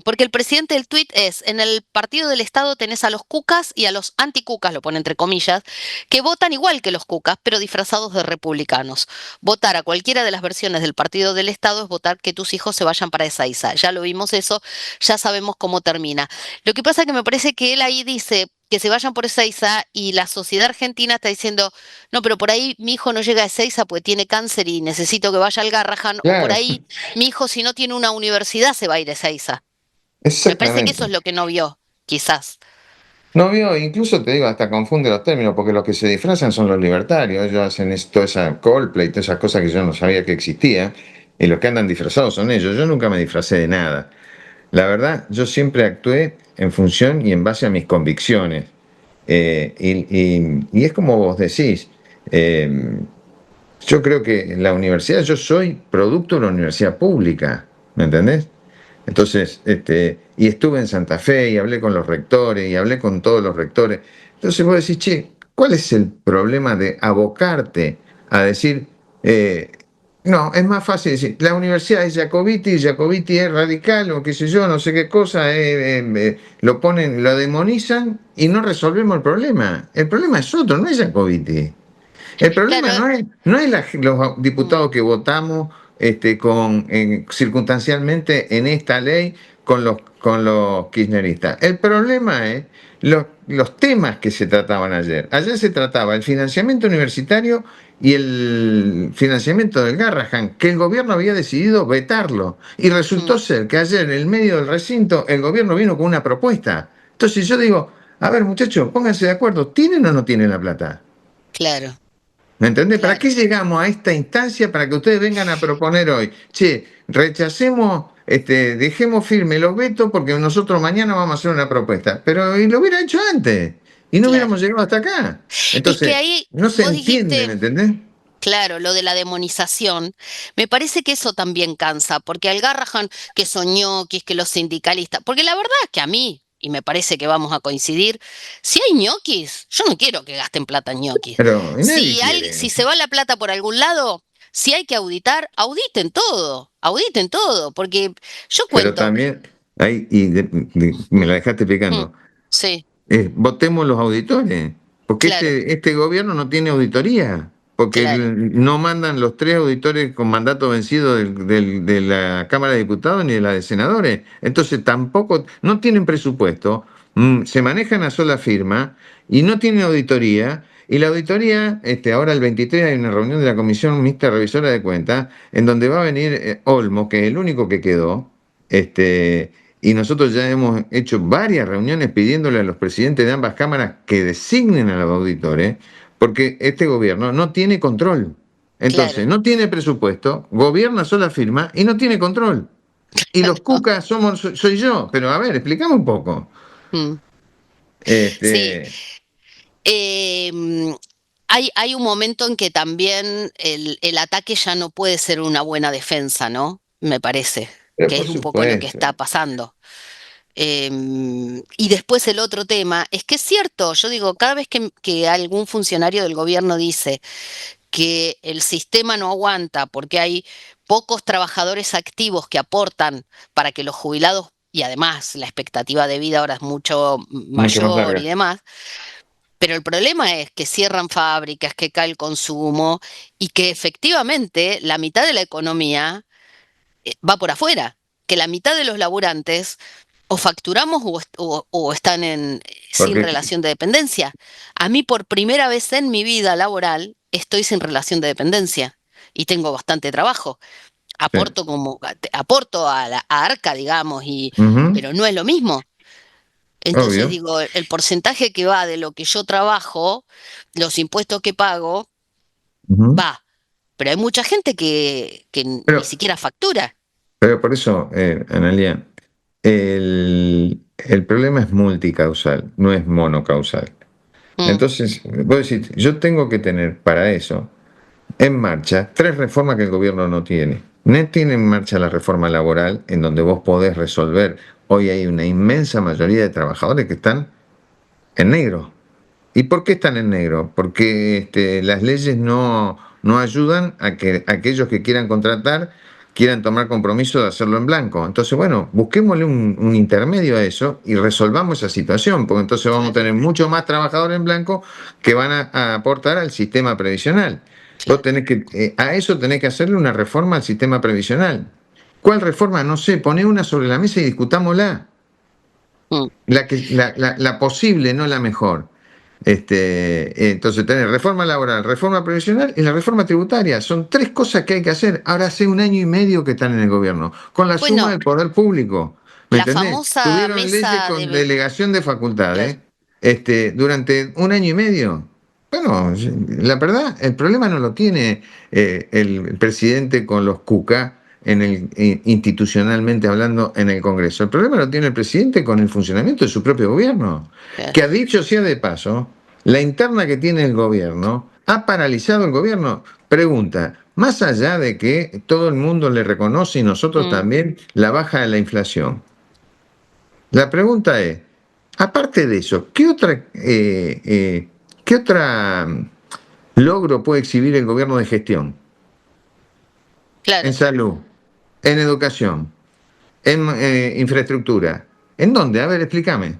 porque el presidente del tuit es, en el partido del Estado tenés a los cucas y a los anticucas, lo pone entre comillas, que votan igual que los cucas, pero disfrazados de republicanos. Votar a cualquiera de las versiones del partido del Estado es votar que tus hijos se vayan para Ezeiza. Ya lo vimos eso, ya sabemos cómo termina. Lo que pasa es que me parece que él ahí dice que se vayan por Ezeiza y la sociedad argentina está diciendo, no, pero por ahí mi hijo no llega a Ezeiza porque tiene cáncer y necesito que vaya al Garrahan, o por Claro, ahí mi hijo si no tiene una universidad se va a ir a Ezeiza. Me parece que eso es exactamente. lo que no vio, quizás. No vio, incluso te digo, hasta confunde los términos, porque los que se disfrazan son los libertarios, ellos hacen toda esa Coldplay, todas esas cosas que yo no sabía que existían, y los que andan disfrazados son ellos. Yo nunca me disfracé de nada. La verdad, yo siempre actué en función y en base a mis convicciones. Y es como vos decís, eh, yo creo que en la universidad, yo soy producto de la universidad pública, ¿me entendés? Entonces, y estuve en Santa Fe y hablé con los rectores y hablé con todos los rectores. Entonces vos decís, che, ¿cuál es el problema de abocarte a decir, no, es más fácil decir, la universidad es Jacobiti, Jacobiti es radical o qué sé yo, no sé qué cosa, lo ponen, lo demonizan y no resolvemos el problema. El problema es otro, no es Jacobiti. El problema Claro, no es los diputados que votamos circunstancialmente en esta ley con los kirchneristas. El problema es los temas que se trataban ayer. Ayer se trataba el financiamiento universitario y el financiamiento del Garrahan, que el gobierno había decidido vetarlo. Y resultó ser que ayer, en el medio del recinto, el gobierno vino con una propuesta. Entonces yo digo, a ver muchachos, pónganse de acuerdo, ¿tienen o no tienen la plata? claro, ¿Me entendés? ¿Para claro. qué llegamos a esta instancia para que ustedes vengan a proponer hoy? Che, rechacemos, dejemos firme los vetos porque nosotros mañana vamos a hacer una propuesta. Pero y lo hubiera hecho antes y no Claro. hubiéramos llegado hasta acá. Es que Entonces, ahí no se vos entiende, ¿me dijiste, entendés? claro, lo de la demonización, me parece que eso también cansa, porque al Garrahan que son ñoquis, que los sindicalistas, porque la verdad es que a mí, y me parece que vamos a coincidir, si hay ñoquis, yo no quiero que gasten plata en ñoquis. Pero nadie quiere. Si se va la plata por algún lado, si hay que auditar, auditen todo, porque yo Pero cuento, también, ahí, me la dejaste mm, picando. sí, Votemos los auditores, porque claro, este gobierno no tiene auditoría, porque claro, no mandan los 3 auditores con mandato vencido de la Cámara de Diputados ni de la de Senadores. Entonces tampoco, no tienen presupuesto, se manejan a sola firma y no tienen auditoría. Y la auditoría, ahora el 23 hay una reunión de la Comisión Mixta Revisora de Cuentas, en donde va a venir Olmo, que es el único que quedó, y nosotros ya hemos hecho varias reuniones pidiéndole a los presidentes de ambas cámaras que designen a los auditores, porque este gobierno no tiene control. Entonces, claro. no tiene presupuesto, gobierna sola firma y no tiene control. Y los cucas soy yo. Pero a ver, explícame un poco. Mm. Sí, Este, hay un momento en que también el ataque ya no puede ser una buena defensa, ¿no? Me parece, pero que por es un poco lo que supuesto. está pasando. Y después el otro tema, es que es cierto, yo digo, cada vez que algún funcionario del gobierno dice que el sistema no aguanta porque hay pocos trabajadores activos que aportan para que los jubilados, y además la expectativa de vida ahora es mucho Mucho más mayor y larga. demás, pero el problema es que cierran fábricas, que cae el consumo y que efectivamente la mitad de la economía va por afuera, que la mitad de los laburantes o facturamos o están sin Porque, relación de dependencia. A mí por primera vez en mi vida laboral estoy sin relación de dependencia y tengo bastante trabajo. Aporto a Arca, digamos, ujú, pero no es lo mismo. Entonces obvio. digo, el porcentaje que va de lo que yo trabajo, los impuestos que pago, Ujú. va. Pero hay mucha gente que ni Pero, siquiera factura. pero por eso, Analia, el problema es multicausal, no es monocausal. Mm, Entonces, vos decís, yo tengo que tener para eso en marcha 3 reformas que el gobierno no tiene. No tiene en marcha la reforma laboral, en donde vos podés resolver. Hoy hay una inmensa mayoría de trabajadores que están en negro. ¿Y por qué están en negro? Porque las leyes no ayudan a que aquellos que quieran contratar quieran tomar compromiso de hacerlo en blanco. Entonces, bueno, busquémosle un intermedio a eso y resolvamos esa situación, porque entonces vamos a tener mucho más trabajadores en blanco que van a aportar al sistema previsional. Vos tenés que, a eso tenés que hacerle una reforma al sistema previsional. ¿Cuál reforma? No sé, poné una sobre la mesa y discutámosla. La posible, no la mejor. Entonces tenés reforma laboral, reforma previsional y la reforma tributaria. Son 3 cosas que hay que hacer. Ahora hace 1 año y medio que están en el gobierno, con la suma del poder público. ¿Me entendés? Famosa Tuvieron mesa leyes con delegación de facultades durante 1 año y medio. Bueno, la verdad, el problema no lo tiene el presidente con los cuca institucionalmente hablando en el Congreso. El problema lo tiene el presidente con el funcionamiento de su propio gobierno, que ha dicho sea de paso, la interna que tiene el gobierno ha paralizado el gobierno. Pregunta, más allá de que todo el mundo le reconoce y nosotros también la baja de la inflación, la pregunta es, aparte de eso, ¿qué otra logro puede exhibir el gobierno de gestión? En salud, en educación, en infraestructura. ¿En dónde? A ver, explícame.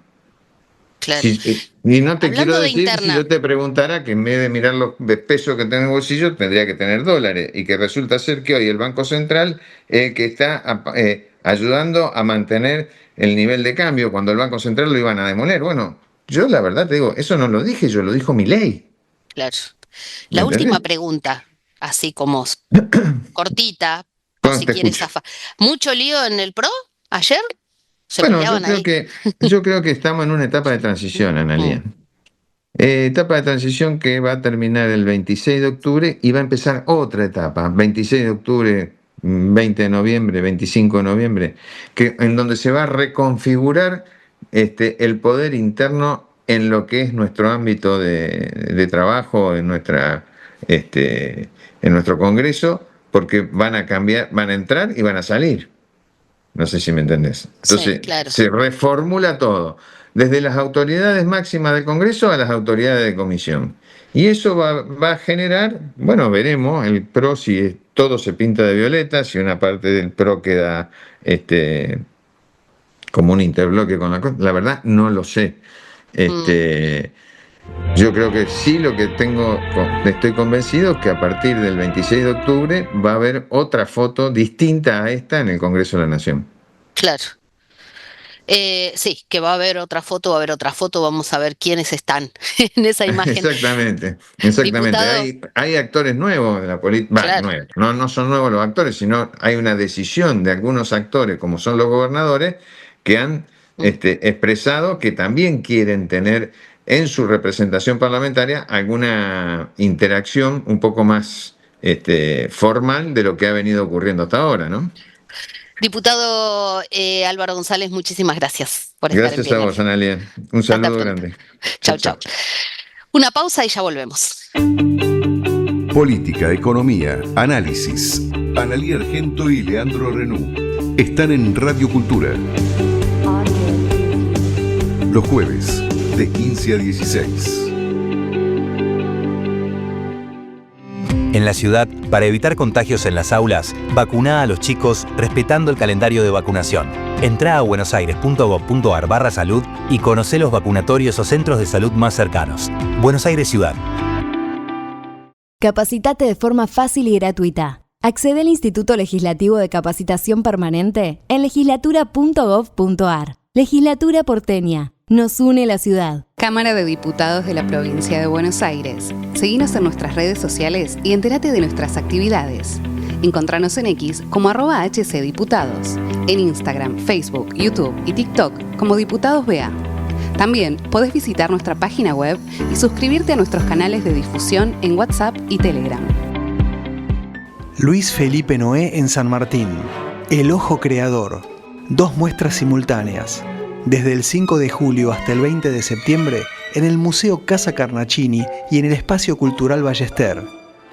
Y no te quiero decir, si yo te preguntara que en vez de mirar los pesos que tengo en el bolsillo, tendría que tener dólares. Y que resulta ser que hoy el Banco Central que está ayudando a mantener el nivel de cambio, cuando el Banco Central lo iban a demoler. Bueno, yo la verdad te digo, eso no lo dije yo, lo dijo Milei. Claro. La última pregunta, así como cortita, si quieres zafar. ¿Mucho lío en el PRO ayer? Bueno, yo creo que estamos en una etapa de transición, Analía. Etapa de transición que va a terminar el 26 de octubre y va a empezar otra etapa, 26 de octubre, 20 de noviembre, 25 de noviembre, en donde se va a reconfigurar el poder interno en lo que es nuestro ámbito de trabajo, en nuestro Congreso, porque van a cambiar, van a entrar y van a salir. No sé si me entendés. Entonces, se reformula todo, desde las autoridades máximas del Congreso a las autoridades de comisión. Y eso va a generar, bueno, veremos el PRO si todo se pinta de violeta, si una parte del PRO queda como un interbloque con la cosa. La verdad, no lo sé. Yo creo que sí, estoy convencido que a partir del 26 de octubre va a haber otra foto distinta a esta en el Congreso de la Nación. Claro. Sí, que va a haber otra foto, vamos a ver quiénes están en esa imagen. Exactamente. Hay actores nuevos de la política, no son nuevos los actores, sino hay una decisión de algunos actores, como son los gobernadores, que han expresado que también quieren tener en su representación parlamentaria alguna interacción un poco más formal de lo que ha venido ocurriendo hasta ahora, ¿no? Diputado Álvaro González, muchísimas gracias por estar en Gracias a vos, Analia. Un saludo grande. Chau. Una pausa y ya volvemos. Política, economía, análisis. Analía Argento y Leandro Renú están en Radio Cultura. Los jueves, de 15 a 16. En la ciudad, para evitar contagios en las aulas, vacuná a los chicos respetando el calendario de vacunación. Entrá a buenosaires.gov.ar/salud y conocé los vacunatorios o centros de salud más cercanos. Buenos Aires Ciudad. Capacitate de forma fácil y gratuita. Accede al Instituto Legislativo de Capacitación Permanente en legislatura.gov.ar. Legislatura porteña. Nos une la ciudad. Cámara de Diputados de la Provincia de Buenos Aires. Seguinos en nuestras redes sociales y entérate de nuestras actividades. Encontranos en X como @HCDiputados, en Instagram, Facebook, YouTube y TikTok como Diputados BA. También podés visitar nuestra página web y suscribirte a nuestros canales de difusión en WhatsApp y Telegram. Luis Felipe Noé en San Martín. El Ojo Creador. 2 muestras simultáneas. Desde el 5 de julio hasta el 20 de septiembre en el Museo Casa Carnacini y en el Espacio Cultural Ballester.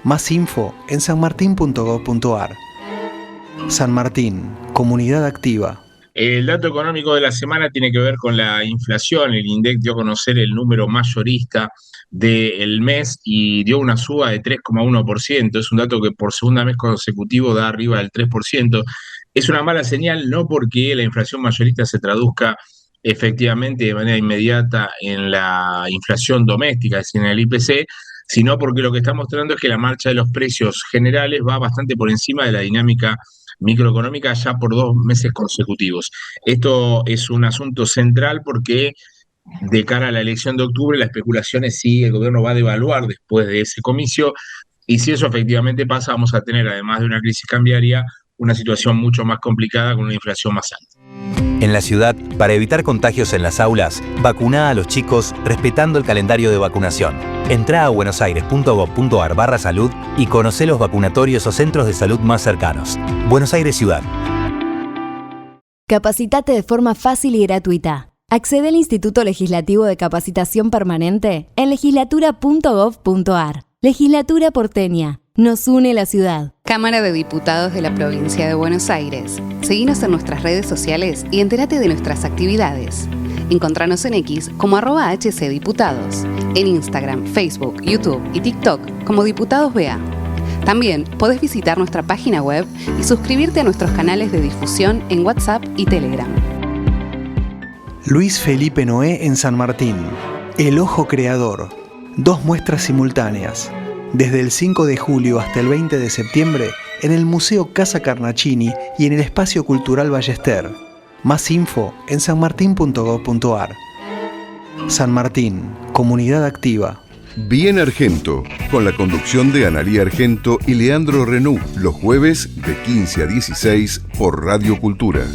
Más info en sanmartin.gov.ar. San Martín, comunidad activa. El dato económico de la semana tiene que ver con la inflación. El INDEC dio a conocer el número mayorista del mes y dio una suba de 3,1%. Es un dato que por segunda vez consecutivo da arriba del 3%. Es una mala señal, no porque la inflación mayorista se traduzca efectivamente de manera inmediata en la inflación doméstica, es decir, en el IPC, sino porque lo que está mostrando es que la marcha de los precios generales va bastante por encima de la dinámica microeconómica ya por 2 meses consecutivos. Esto es un asunto central porque de cara a la elección de octubre, la especulación es si el gobierno va a devaluar después de ese comicio, y si eso efectivamente pasa, vamos a tener, además de una crisis cambiaria, una situación mucho más complicada con una inflación más alta. En la ciudad, para evitar contagios en las aulas, vacuná a los chicos respetando el calendario de vacunación. Entrá a buenosaires.gov.ar/salud y conocé los vacunatorios o centros de salud más cercanos. Buenos Aires Ciudad. Capacitate de forma fácil y gratuita. Accede al Instituto Legislativo de Capacitación Permanente en legislatura.gov.ar. Legislatura porteña. Nos une la ciudad. Cámara de Diputados de la Provincia de Buenos Aires. Seguinos en nuestras redes sociales y entérate de nuestras actividades. Encontranos en X como @HCDiputados, en Instagram, Facebook, YouTube y TikTok como Diputados BA. También podés visitar nuestra página web y suscribirte a nuestros canales de difusión en WhatsApp y Telegram. Luis Felipe Noé en San Martín. El Ojo Creador. 2 muestras simultáneas. Desde el 5 de julio hasta el 20 de septiembre en el Museo Casa Carnacini y en el Espacio Cultural Ballester. Más info en sanmartin.gov.ar. San Martín, comunidad activa. Bien Argento, con la conducción de Analía Argento y Leandro Renú, los jueves de 15 a 16 por Radio Cultura.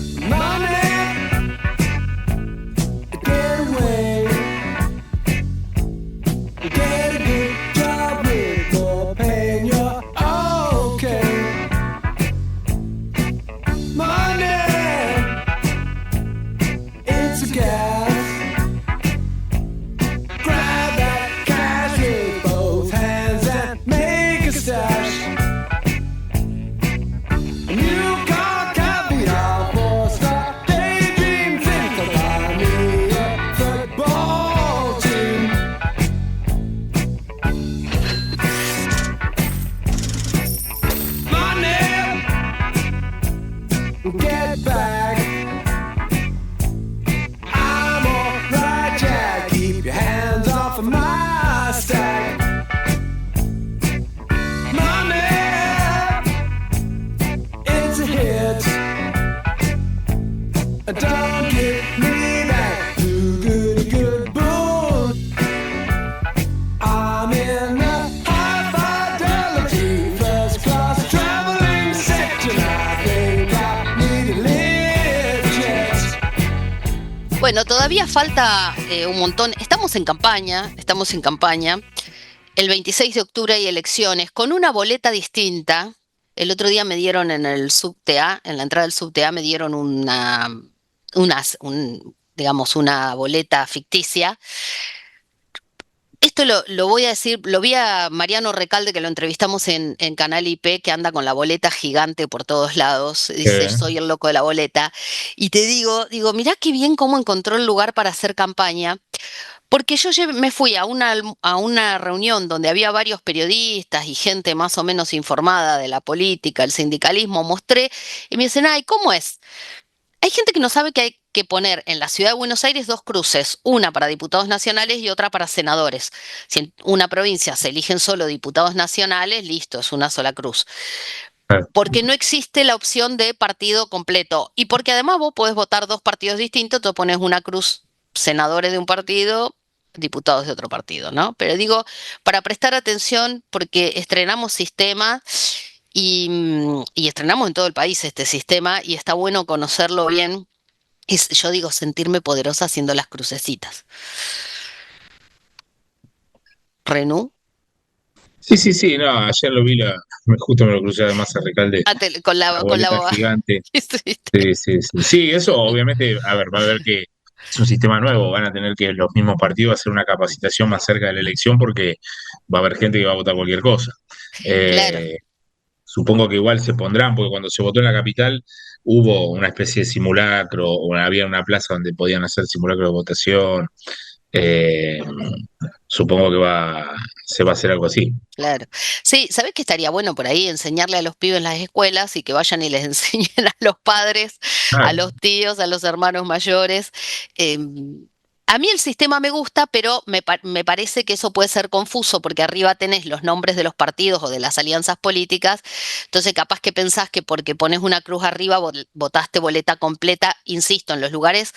Bueno, todavía falta un montón. Estamos en campaña. El 26 de octubre hay elecciones con una boleta distinta. El otro día me dieron en el subte A, en la entrada del subte A me dieron una boleta ficticia. Esto lo voy a decir, lo vi a Mariano Recalde, que lo entrevistamos en Canal IP, que anda con la boleta gigante por todos lados, dice, soy el loco de la boleta, y te digo, mirá qué bien cómo encontró el lugar para hacer campaña, porque yo me fui a una reunión donde había varios periodistas y gente más o menos informada de la política, el sindicalismo, mostré, y me dicen, ay, ¿cómo es? Hay gente que no sabe que hay que poner en la ciudad de Buenos Aires 2 cruces, una para diputados nacionales y otra para senadores. Si en una provincia se eligen solo diputados nacionales, listo, es una sola cruz. Porque no existe la opción de partido completo. Y porque además vos podés votar 2 partidos distintos, tú pones una cruz senadores de un partido, diputados de otro partido, ¿no? Pero digo, para prestar atención, porque estrenamos sistema y estrenamos en todo el país este sistema y está bueno conocerlo bien. Yo digo sentirme poderosa haciendo las crucecitas. ¿Renú? Sí, no, ayer lo vi, justo me lo crucé además a Recalde. Con la boleta gigante. Sí, eso obviamente, a ver, va a haber que es un sistema nuevo, van a tener que los mismos partidos hacer una capacitación más cerca de la elección porque va a haber gente que va a votar cualquier cosa. Claro. Supongo que igual se pondrán, porque cuando se votó en la capital hubo una especie de simulacro, o había una plaza donde podían hacer simulacro de votación. Supongo que se va a hacer algo así. Claro. Sí, ¿sabés que estaría bueno por ahí enseñarle a los pibes en las escuelas y que vayan y les enseñen a los padres, a los tíos, a los hermanos mayores? A mí el sistema me gusta, pero me parece que eso puede ser confuso porque arriba tenés los nombres de los partidos o de las alianzas políticas, entonces capaz que pensás que porque pones una cruz arriba votaste boleta completa, insisto, en los lugares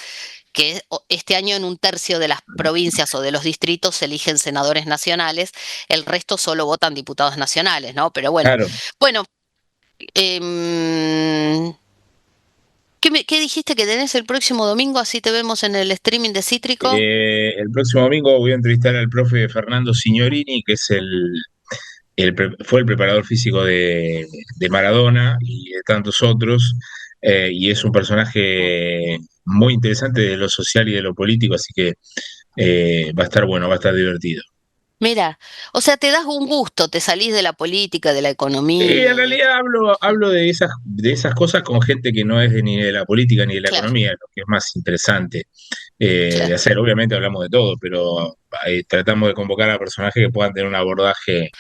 que este año en 1/3 de las provincias o de los distritos se eligen senadores nacionales, el resto solo votan diputados nacionales, ¿no? Pero bueno, Claro. bueno, ¿qué dijiste que tenés el próximo domingo? Así te vemos en el streaming de Cítrico. El próximo domingo voy a entrevistar al profe Fernando Signorini, que es fue el preparador físico de Maradona y de tantos otros, y es un personaje muy interesante de lo social y de lo político, así que va a estar bueno, va a estar divertido. Mira, o sea, te das un gusto, te salís de la política, de la economía. Y en realidad hablo de esas cosas con gente que no es ni de la política ni de la economía, lo que es más interesante de hacer. Obviamente hablamos de todo, pero tratamos de convocar a personajes que puedan tener un abordaje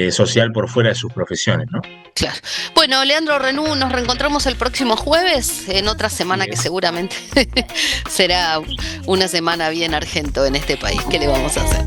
social por fuera de sus profesiones, ¿no? Claro. Bueno, Leandro Renú, nos reencontramos el próximo jueves, en otra semana que seguramente será una semana bien argento en este país. ¿Qué le vamos a hacer?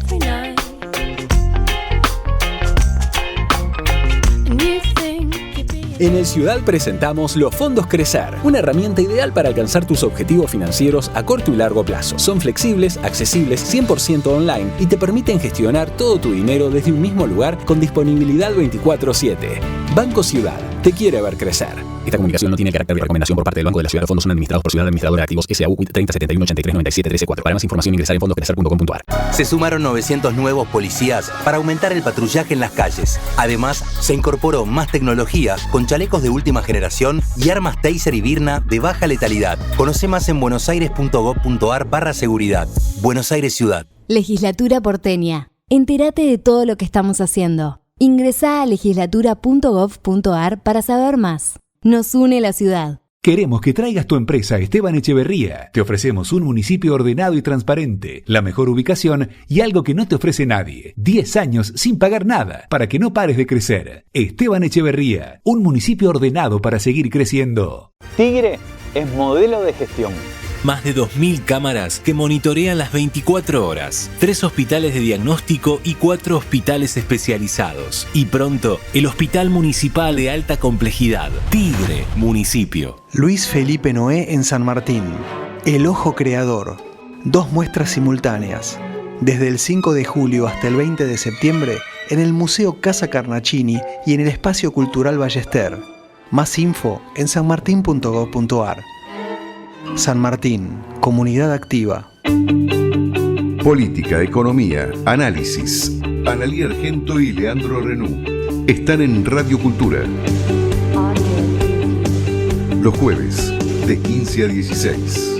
En el Ciudad presentamos los fondos Crecer, una herramienta ideal para alcanzar tus objetivos financieros a corto y largo plazo. Son flexibles, accesibles, 100% online y te permiten gestionar todo tu dinero desde un mismo lugar con disponibilidad 24/7. Banco Ciudad, te quiere ver crecer. Esta comunicación no tiene carácter de recomendación por parte del Banco de la Ciudad. Los fondos son administrados por Ciudad Administradora de Activos S.A.U. 30 71 83 97 13 4. Para más información ingresar en fondoscrecer.com.ar. Se sumaron 900 nuevos policías para aumentar el patrullaje en las calles. Además, se incorporó más tecnología con chalecos de última generación y armas Taser y Birna de baja letalidad. Conoce más en buenosaires.gov.ar/seguridad. Buenos Aires Ciudad. Legislatura porteña. Entérate de todo lo que estamos haciendo. Ingresá a legislatura.gov.ar para saber más. Nos une la ciudad. Queremos que traigas tu empresa a Esteban Echeverría. Te ofrecemos un municipio ordenado y transparente, la mejor ubicación y algo que no te ofrece nadie. 10 años sin pagar nada, para que no pares de crecer. Esteban Echeverría, un municipio ordenado para seguir creciendo. Tigre es modelo de gestión. Más de 2.000 cámaras que monitorean las 24 horas, 3 hospitales de diagnóstico y 4 hospitales especializados. Y pronto, el Hospital Municipal de Alta Complejidad. Tigre, municipio. Luis Felipe Noé en San Martín. El Ojo Creador. 2 muestras simultáneas. Desde el 5 de julio hasta el 20 de septiembre en el Museo Casa Carnacini y en el Espacio Cultural Ballester. Más info en sanmartin.gov.ar. San Martín, comunidad activa. Política, economía, análisis. Analía Argento y Leandro Renú están en Radio Cultura. Los jueves, de 15 a 16.